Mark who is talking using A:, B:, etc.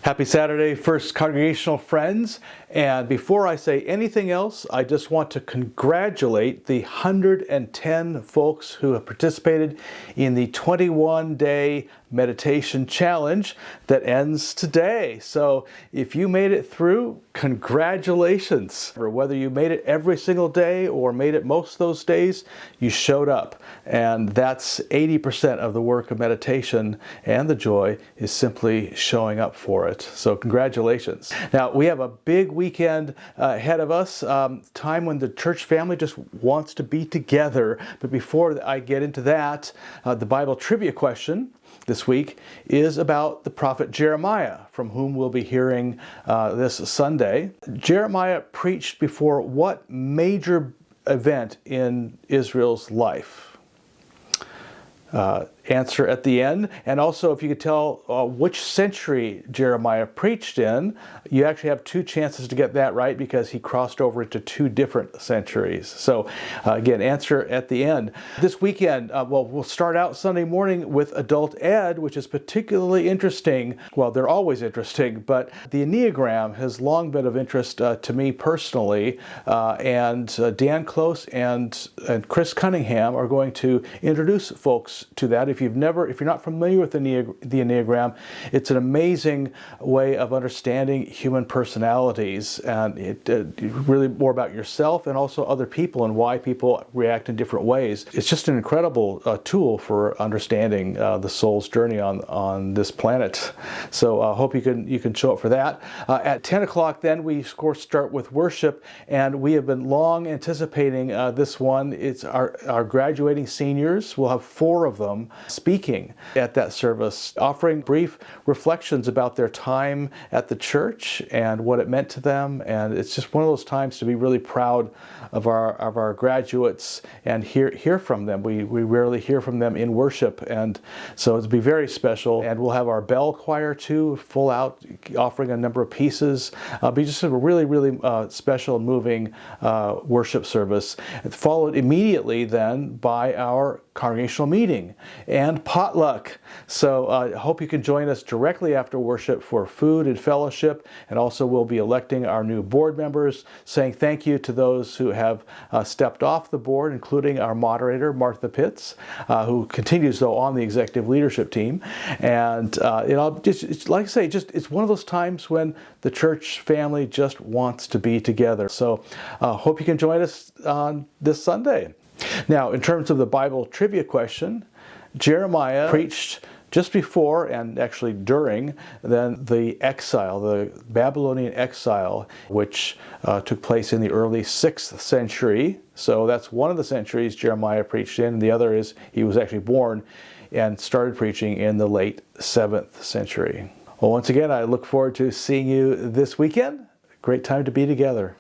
A: Happy Saturday, First Congregational friends. And before I say anything else, I just want to congratulate the 110 folks who have participated in the 21-day meditation challenge that ends today. So if you made it through, congratulations. Or whether you made it every single day or made it most of those days, you showed up. And that's 80% of the work of meditation, and the joy is simply showing up for it. So congratulations. Now we have a big weekend ahead of us, time when the church family just wants to be together. But before I get into that, the Bible trivia question this week is about the prophet Jeremiah, from whom we'll be hearing this Sunday. Jeremiah preached before what major event in Israel's life? Answer at the end. And also, if you could tell which century Jeremiah preached in, you actually have two chances to get that right, because he crossed over into two different centuries. So again, answer at the end. This weekend, we'll start out Sunday morning with Adult Ed, which is particularly interesting. Well, they're always interesting, but the Enneagram has long been of interest to me personally. And Dan Close and Chris Cunningham are going to introduce folks to that. If you're not familiar with the Enneagram, it's an amazing way of understanding human personalities, and it really more about yourself and also other people and why people react in different ways. It's just an incredible tool for understanding the soul's journey on this planet. So I hope you can show up for that. At 10 o'clock then, we of course start with worship, and we have been long anticipating this one. It's our graduating seniors. We'll have 4 of them speaking at that service, offering brief reflections about their time at the church and what it meant to them. And it's just one of those times to be really proud of our graduates and hear from them. We rarely hear from them in worship, and so it'll be very special. And we'll have our bell choir too, full out, offering a number of pieces. It'll be just a really special and moving worship service, followed immediately then by our congregational meeting and potluck. So I hope you can join us directly after worship for food and fellowship. And also we'll be electing our new board members, saying thank you to those who have stepped off the board, including our moderator, Martha Pitts, who continues though on the executive leadership team. And just like I say, it's one of those times when the church family just wants to be together. So hope you can join us on this Sunday. Now, in terms of the Bible trivia question, Jeremiah preached just before, and actually during, then the exile, the Babylonian exile, which took place in the early 6th century. So that's one of the centuries Jeremiah preached in. The other is he was actually born and started preaching in the late 7th century. Well, once again, I look forward to seeing you this weekend. Great time to be together.